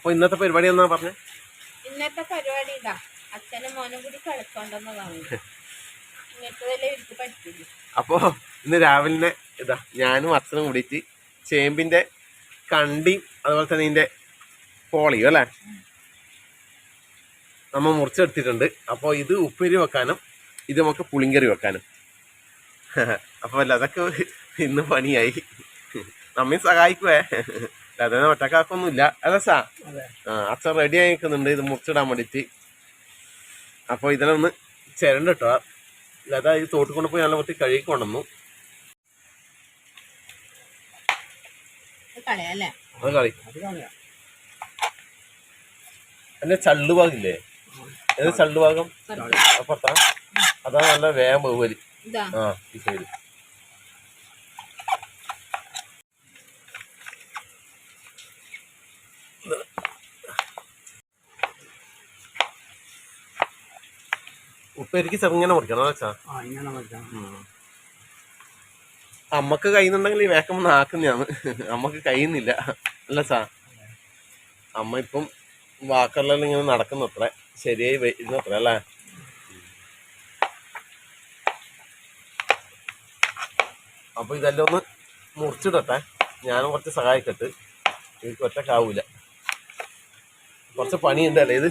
അപ്പൊ ഇന്നത്തെ പരിപാടി എന്നാ പറഞ്ഞേ? ഇന്നത്തെ പരിപാടി ഇതാ അച്ഛനും മോനും കൂടി കളിക്കൊണ്ടെന്നതാണ്. ഇങ്ങനത്തെ വല്ല ഇവർക്ക് പറ്റില്ല. അപ്പോ ഇന്ന് രാവിലെ ഇതാ ഞാനും അച്ഛനും കൂടിയിട്ട് ചേമ്പിന്റെ കണ്ടിയും അതുപോലെ തന്നെ ഇതിന്റെ പോളിയും അല്ലേ നമ്മ മുറിച്ചെടുത്തിട്ടുണ്ട്. അപ്പോൾ ഇത് ഉപ്പേരി വെക്കാനും ഇത് നമുക്ക് പുളിങ്കറി വെക്കാനും. അപ്പോൾ അല്ല അതൊക്കെ ഇന്ന് പണിയായി. നമ്മയും സഹായിക്കുവേ, അതെ ഒറ്റക്കാക്കൊന്നുമില്ല അല്ല സാ. അച്ഛൻ റെഡി ആയി നിൽക്കുന്നുണ്ട് ഇത് മുറിച്ചിടാൻ വേണ്ടിയിട്ട്. അപ്പോൾ ഇതിലൊന്ന് ചിരണ്ട കിട്ടുക. ലത ഇത് തോട്ടിൽ കൊണ്ട് പോയി നല്ല വൃത്തി കഴുകി കൊണ്ടുവന്നു. അത് കളി എന്നെ ചള്ളുഭാഗില്ലേ? ഏത് ചള്ളുഭാഗം? അപ്പുറത്താ. അതാ നല്ല വേഗം ബഹുബലി. ആ ഈ സൈഡ്. ഉപ്പേരിക്ക് ചെറുങ്ങനെ മുറിക്കണം വെച്ചാ. അമ്മക്ക് കഴിയുന്നുണ്ടെങ്കിൽ ഈ വേക്കം ആക്കുന്നതാണ്. അമ്മക്ക് കഴിയുന്നില്ല അല്ല സാ. അമ്മ ഇപ്പം വാക്കറിലെല്ലാം ഇങ്ങനെ നടക്കുന്നത്ര ശരിയായി വരുന്നത്ര അല്ലേ. അപ്പൊ ഇതെല്ലാം ഒന്ന് മുറിച്ചിടട്ടെ, ഞാനും കുറച്ച് സഹായിക്കട്ട്. എനിക്ക് ഒറ്റക്കാവൂല, കുറച്ച് പണിയുണ്ടല്ലേ ഇത്.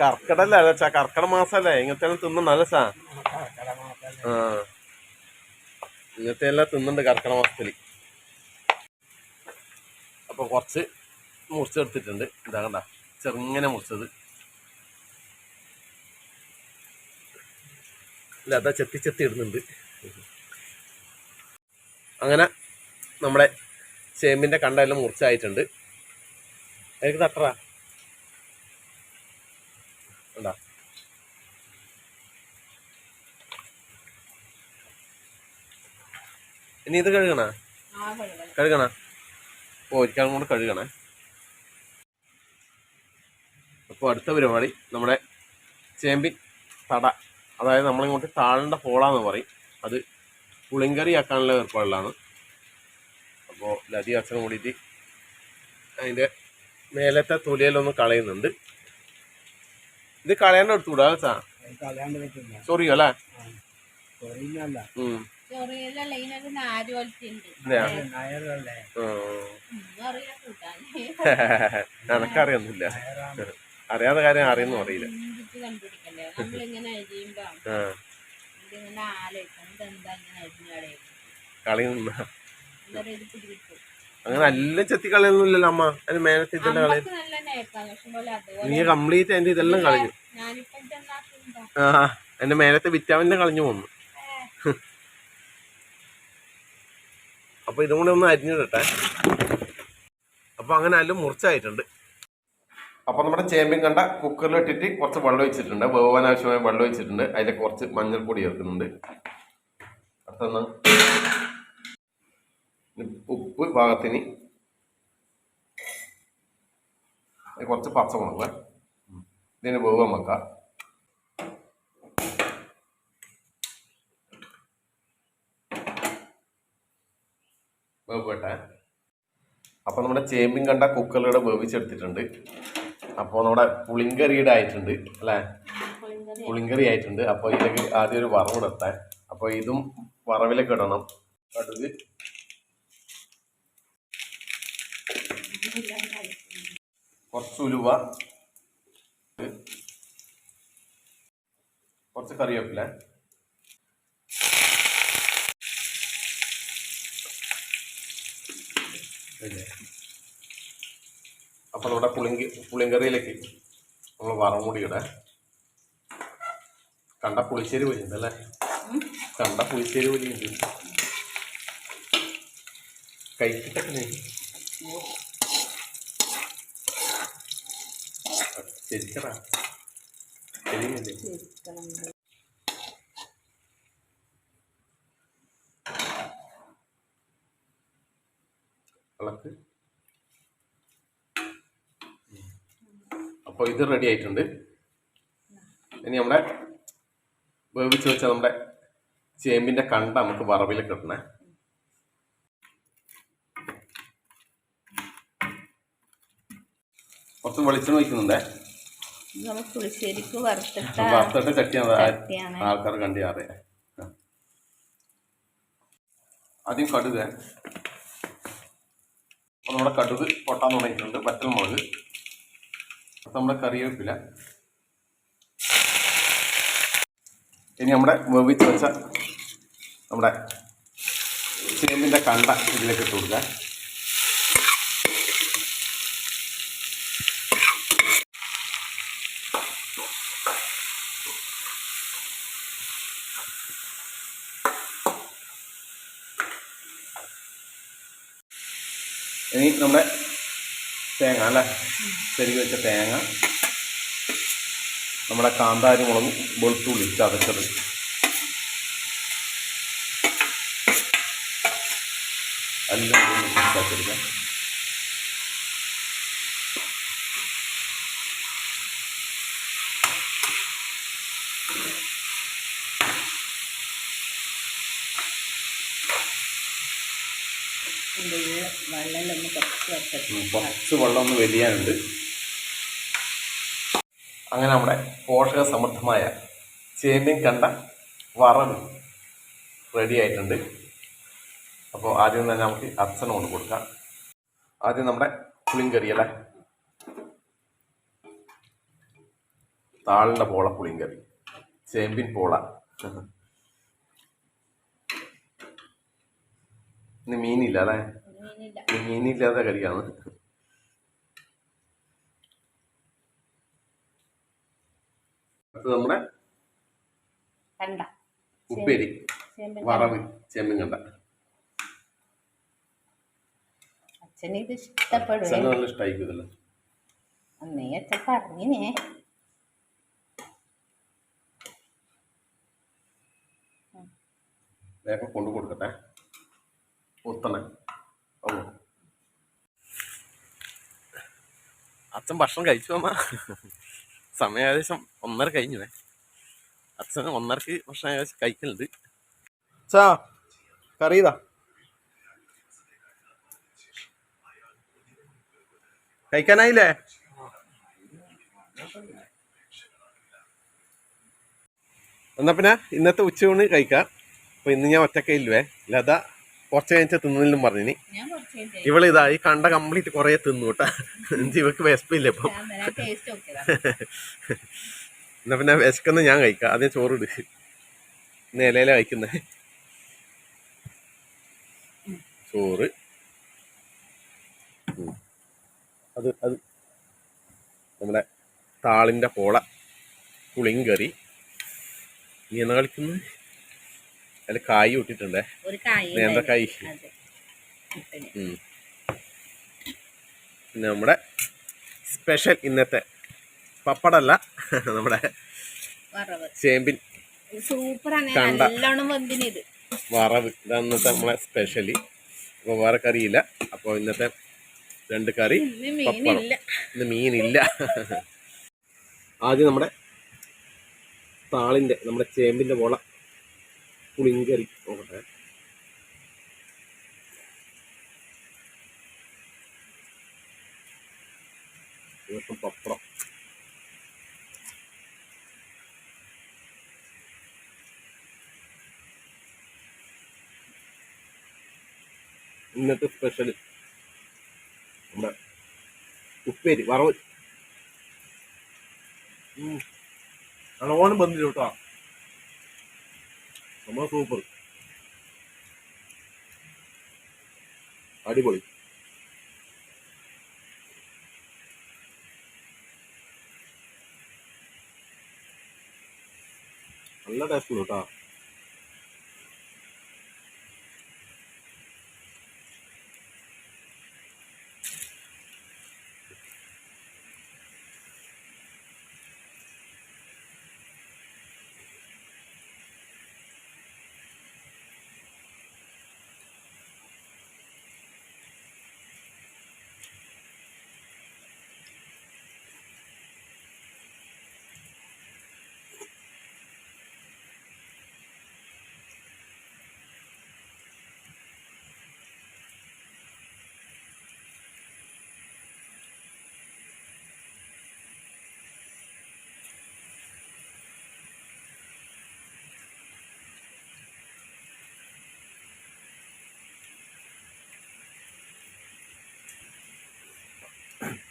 കർക്കടല്ലേ അല്ല കർക്കട മാസല്ലേ, ഇങ്ങനത്തെ തിന്നും നല്ല സാ. ആ ഇങ്ങനത്തെ എല്ലാം തിന്നുണ്ട് കർക്കട മാസത്തില്. അപ്പൊ കുറച്ച് മുറിച്ചെടുത്തിട്ടുണ്ട്. ഇതാ കണ്ട ചെറുങ്ങനെ മുറിച്ചത്. ഇല്ല അതാ ചെത്തി ചെത്തി ഇടുന്നുണ്ട്. അങ്ങനെ നമ്മുടെ ചേമ്പിന്റെ കണ്ടെല്ലാം മുറിച്ചായിട്ടുണ്ട്. എനിക്ക് തട്ടറ ഉണ്ടാ. ഇനി ഇത് കഴുകണ ഓ ഒരിക്കലും കൂടെ കഴുകണേ. അപ്പോൾ അടുത്ത പരിപാടി നമ്മുടെ ചേമ്പിൻ തട, അതായത് നമ്മളിങ്ങോട്ട് താഴേണ്ട പോളാന്ന് പറയും, അത് പുളിങ്കറി ആക്കാനുള്ള ഏർപ്പാടിലാണ്. അപ്പോൾ ലതി അച്ഛനും കൂടിയിട്ട് അതിൻ്റെ മേലത്തെ തൊലിയിലൊന്ന് കളയുന്നുണ്ട്. ഇത് കളയാണ്ട് എടുത്തുകൂടാ സാ. ചൊറിയോ അല്ലേ? എനക്കറിയൊന്നുമില്ല, അറിയാത്ത കാര്യം അറിയുന്നു അറിയില്ല. കളയുന്ന അങ്ങനെ എല്ലാം ചെത്തി കളയൊന്നുമില്ലല്ലോ അമ്മ. അതിന് മേലത്തെ ഇതെല്ലാം കളയും. നീ കംപ്ലീറ്റ് അതിന്റെ ഇതെല്ലാം കളഞ്ഞു. ആ എന്റെ മേലത്തെ വിറ്റാമിനെ കളഞ്ഞു പോന്നു. അപ്പൊ ഇതും കൂടെ ഒന്ന് അരിഞ്ഞിടട്ടെ. അപ്പൊ അങ്ങനെ എല്ലാം മുറിച്ചായിട്ടുണ്ട്. അപ്പൊ നമ്മുടെ ചേമ്പിൻ കണ്ട കുക്കറിലിട്ടിട്ട് കുറച്ച് വെള്ളം ഒഴിച്ചിട്ടുണ്ട്, വേവാൻ ആവശ്യമായ വെള്ളം ഒഴിച്ചിട്ടുണ്ട്. അതിലേക്ക് കുറച്ച് മഞ്ഞൾപ്പൊടി ചേർക്കുന്നുണ്ട്. അടുത്തൊന്ന് ഉപ്പ് പാകത്തിന്, കുറച്ച് പച്ചമുളക്, ഇതിന് വേവാൻ വെക്കാം. വേവട്ടെ. അപ്പോൾ നമ്മുടെ ചേമ്പിൻ കണ്ട കുക്കറിലൂടെ വേവിച്ചെടുത്തിട്ടുണ്ട്. അപ്പോൾ നമ്മുടെ പുളിങ്കറിയുടെ ആയിട്ടുണ്ട് അല്ലേ, പുളിങ്കറി ആയിട്ടുണ്ട്. അപ്പോൾ ഇതിലേക്ക് ആദ്യം ഒരു വറവിടട്ടെ. അപ്പോൾ ഇതും വറവിലേക്ക് ഇടണം. കടുക്, കുറച്ച് ഉലുവ, കുറച്ച് കറിവേപ്പില, അപ്പൊ നമ്മുടെ പുളിങ്കറിയിലേക്ക് നമ്മൾ വറവ് കൂടി ഇടാം. കണ്ട പുളിശ്ശേരി പൊരിയുണ്ട് അല്ലേ, കണ്ട പുളിശ്ശേരി പൊരിയുണ്ട്. കഴിച്ചിട്ടൊക്കെ ശരിക്കടാ ശരിയല്ലേ. കളക്ക്. അപ്പോൾ ഇത് റെഡി ആയിട്ടുണ്ട്. ഇനി നമ്മുടെ വേവിച്ച് വെച്ച നമ്മുടെ ചേമ്പിന്റെ കണ്ട നമുക്ക് വറവിലേക്ക് ഇടണേ. കുറച്ച് വെളിച്ചെണ്ണ ഒഴിക്കുന്നുണ്ടേ. നമുക്ക് പുളിശ്ശേരിക്ക് വറുത്തിട്ട ചട്ടിയാണ് ചട്ടിയാണ്. ആൾക്കാർ കണ്ടി അറിയാം. ആദ്യം കടുക്. അപ്പോൾ നമ്മുടെ കടുക് പൊട്ടാൻ തുടങ്ങിയിട്ടുണ്ട്. വറ്റൽമുളക്, നമ്മുടെ കറിവേപ്പില. ഇനി നമ്മുടെ വേവിച്ച് വെച്ച നമ്മുടെ ചേമ്പിൻ്റെ കണ്ട ഇതിലേക്ക് ഇട്ട് കൊടുക്കുക. ഇനി നമ്മുടെ തേങ്ങ അല്ലേ, ചെരുകി വെച്ച തേങ്ങ, നമ്മുടെ കാന്താരി മുളകും വെളുത്തുള്ളി ചതച്ചത്, എല്ലാം മിക്സാക്കിയെടുക്കാം. കുറച്ച് വെള്ളം ഒന്ന് വലിയാനുണ്ട്. അങ്ങനെ നമ്മുടെ പോഷക സമൃദ്ധമായ ചേമ്പിൻ കണ്ട വറവ് റെഡി ആയിട്ടുണ്ട്. അപ്പോൾ ആദ്യം തന്നെ നമുക്ക് അച്ഛനെ കൊണ്ട് കൊടുക്കാം. ആദ്യം നമ്മുടെ പുളിങ്കറി അല്ലേ, താളിൻ്റെ പോള പുളിങ്കറി, ചേമ്പിൻ പോള. ഇന്ന് മീനില്ല അല്ലേ, മീനില്ലാത്ത കറിയാണ്. നമ്മുടെ ഉപ്പേരി വറവ് ചേമ്പിൻ കണ്ട. അച്ഛനിത് ഇഷ്ടപ്പെടും, നല്ല ഇഷ്ടമായിരിക്കുമല്ലോ. അന്നേ അച്ഛൻ പറഞ്ഞേ. വേഗം കൊണ്ടു കൊടുക്കട്ടെ, ഒത്തണേ. അച്ഛൻ ഭക്ഷണം കഴിച്ചു അമ്മ. സമയം ഏകദേശം 1:30 കഴിഞ്ഞു. അച്ഛൻ 1:30 ഭക്ഷണം ഏകദേശം കഴിക്കലുണ്ട്. അച്ഛാ കറിയതാ കഴിക്കാനായില്ലേ? എന്നാ പിന്നെ ഇന്നത്തെ ഉച്ചയൂണ് കഴിക്കാം. അപ്പൊ ഇന്ന് ഞാൻ ഒറ്റക്കേ ഇല്ലുവേ, ലത കുറച്ച് കഴിഞ്ഞ തിന്നില്ലും പറഞ്ഞിനി. ഇവളിതാ ഈ കണ്ട കംപ്ലീറ്റ് കൊറേ തിന്നു കേട്ടാ. ഇവക്ക് വിശപ്പില്ല ഇപ്പം. എന്നാ പിന്നെ വിശക്കുന്ന ഞാൻ കഴിക്കാം. ആദ്യം ചോറിട്. ഇന്ന് ഇലയില കഴിക്കുന്നേ. ചോറ് അത് നമ്മുടെ താളിൻ്റെ പോള പുളിങ്കറി. നീ എന്നാ കളിക്കുന്നത്? അതിൽ കായ് ഇട്ടിട്ടുണ്ടേ, നേന്ത്രക്കായ്. പിന്നെ നമ്മുടെ സ്പെഷ്യൽ ഇന്നത്തെ പപ്പടല്ല, നമ്മുടെ ചേമ്പിൻ കണ്ട വറവ്. ഇതാണ് ഇന്നത്തെ നമ്മളെ സ്പെഷ്യലി. അപ്പോൾ വേറെ കറിയില്ല. അപ്പോൾ ഇന്നത്തെ 2 കറി, പപ്പടം. ഇന്ന് മീനില്ല. ആദ്യം നമ്മുടെ താളിൻ്റെ, നമ്മുടെ ചേമ്പിൻ്റെ പോള പുളിങ്കറി നോക്കട്ടെ. പപ്പടം, ഇന്നത്തെ സ്പെഷ്യൽ നമ്മുടെ ഉപ്പേരി വറവ്. നല്ലോണം ബന്ധിച്ചു കേട്ടോ, നമ്മൾ സൂപ്പർ, അടിപൊളി. നല്ല ടേസ്റ്റ് കേട്ടോ.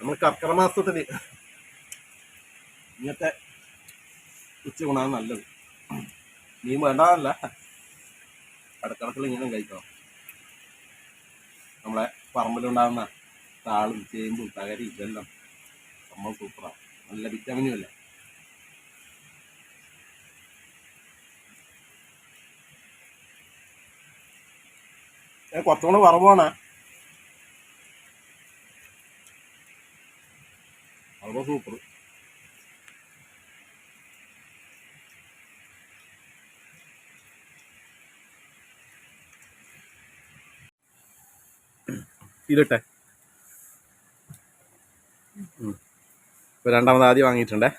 നമ്മൾ കർക്കിടക മാസത്തിൽ ഇങ്ങനത്തെ ഉച്ചയൂണാണ് നല്ലത്. മീൻ വേണ്ടതല്ല, ഇടക്കിടക്കിൽ ഇങ്ങനെ കഴിക്കണം. നമ്മളെ പറമ്പിലുണ്ടാകുന്ന താളും ചേമ്പും തകരി ഇതെല്ലാം സംഭവം സൂപ്പറാണ്. നല്ല വിറ്റാമിനും അല്ലേ. കുറച്ചുകൂടെ വറവാണ്. വറവ് സൂപ്പർ. ഇതിട്ടെ ഇപ്പൊ രണ്ടാമത് ആദ്യം വാങ്ങിയിട്ടുണ്ടേ.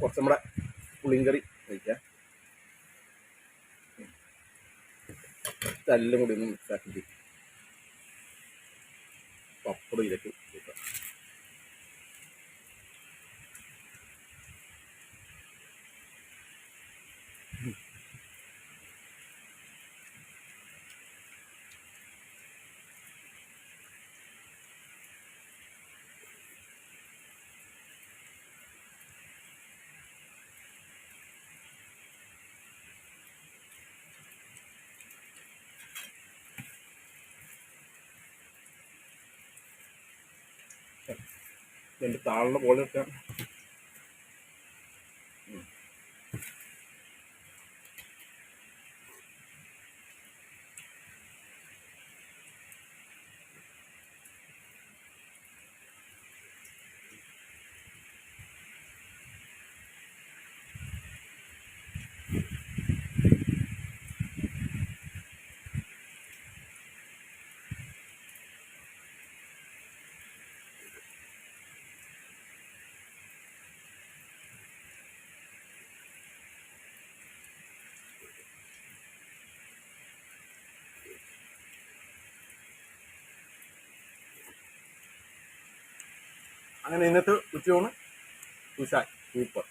കുറച്ച് നമ്മുടെ പുളിങ്കറി കഴിക്കാം. എല്ലാം കൂടി ഒന്ന് മിക്സ് ആക്കി പപ്പടം ഇതിലേക്ക് കൂട്ടാം. എൻ്റെ താളിൻ്റെ പോലെ വെക്കാം. അങ്ങനെ ഇന്നത്തെ ഉച്ചയൂണ് ഉഷാർ സൂപ്പർ.